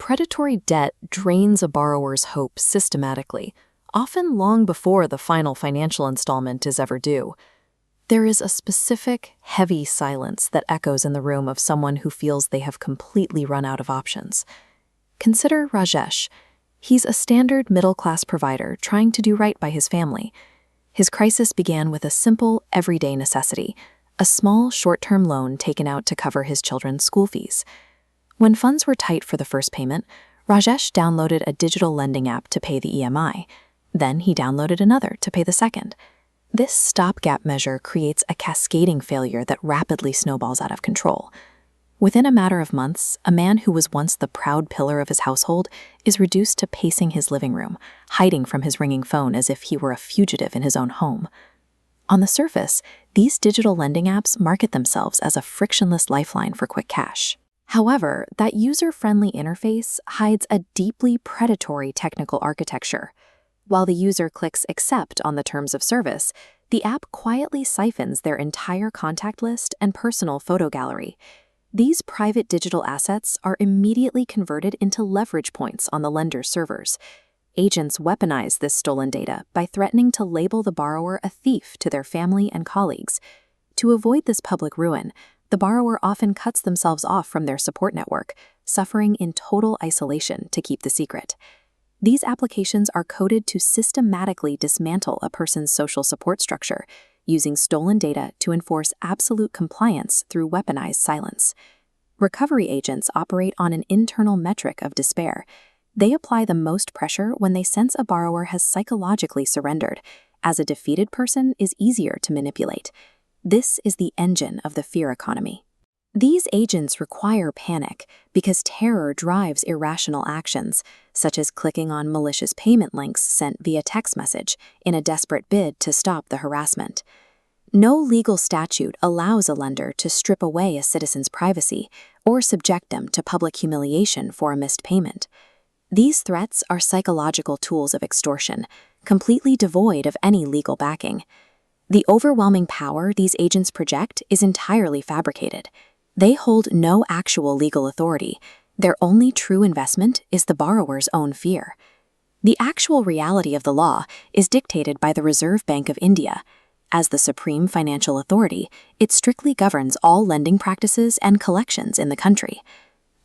Predatory debt drains a borrower's hope systematically, often long before the final financial installment is ever due. There is a specific, heavy silence that echoes in the room of someone who feels they have completely run out of options. Consider Rajesh. He's a standard middle-class provider trying to do right by his family. His crisis began with a simple, everyday necessity, a small, short-term loan taken out to cover his children's school fees. When funds were tight for the first payment, Rajesh downloaded a digital lending app to pay the EMI. Then he downloaded another to pay the second. This stopgap measure creates a cascading failure that rapidly snowballs out of control. Within a matter of months, a man who was once the proud pillar of his household is reduced to pacing his living room, hiding from his ringing phone as if he were a fugitive in his own home. On the surface, these digital lending apps market themselves as a frictionless lifeline for quick cash. However, that user-friendly interface hides a deeply predatory technical architecture. While the user clicks accept on the terms of service, the app quietly siphons their entire contact list and personal photo gallery. These private digital assets are immediately converted into leverage points on the lender's servers. Agents weaponize this stolen data by threatening to label the borrower a thief to their family and colleagues. To avoid this public ruin, the borrower often cuts themselves off from their support network, suffering in total isolation to keep the secret. These applications are coded to systematically dismantle a person's social support structure, using stolen data to enforce absolute compliance through weaponized silence. Recovery agents operate on an internal metric of despair. They apply the most pressure when they sense a borrower has psychologically surrendered, as a defeated person is easier to manipulate. This is the engine of the fear economy. These agents require panic because terror drives irrational actions, such as clicking on malicious payment links sent via text message in a desperate bid to stop the harassment. No legal statute allows a lender to strip away a citizen's privacy or subject them to public humiliation for a missed payment. These threats are psychological tools of extortion, completely devoid of any legal backing. The overwhelming power these agents project is entirely fabricated. They hold no actual legal authority. Their only true investment is the borrower's own fear. The actual reality of the law is dictated by the Reserve Bank of India. As the supreme financial authority, it strictly governs all lending practices and collections in the country.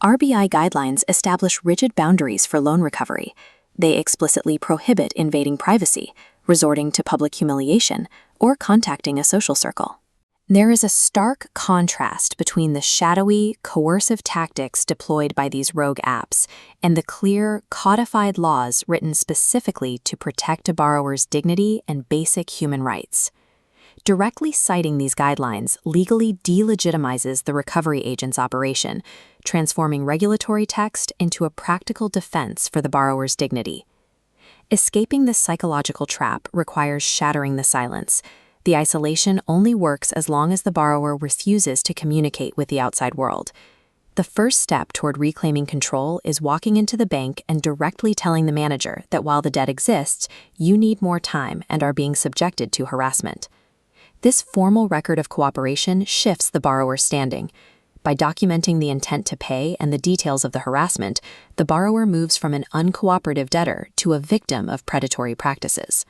RBI guidelines establish rigid boundaries for loan recovery. They explicitly prohibit invading privacy, resorting to public humiliation, or contacting a social circle. There is a stark contrast between the shadowy, coercive tactics deployed by these rogue apps and the clear, codified laws written specifically to protect a borrower's dignity and basic human rights. Directly citing these guidelines legally delegitimizes the recovery agent's operation, transforming regulatory text into a practical defense for the borrower's dignity. Escaping this psychological trap requires shattering the silence. The isolation only works as long as the borrower refuses to communicate with the outside world. The first step toward reclaiming control is walking into the bank and directly telling the manager that while the debt exists, you need more time and are being subjected to harassment. This formal record of cooperation shifts the borrower's standing. By documenting the intent to pay and the details of the harassment, the borrower moves from an uncooperative debtor to a victim of predatory practices.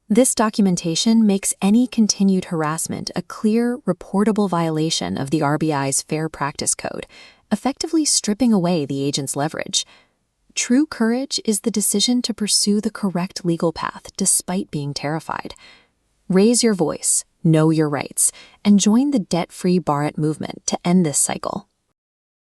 This documentation makes any continued harassment a clear, reportable violation of the RBI's Fair Practice Code, effectively stripping away the agent's leverage. True courage is the decision to pursue the correct legal path despite being terrified. Raise your voice, know your rights, and join the debt-free Bharat movement to end this cycle.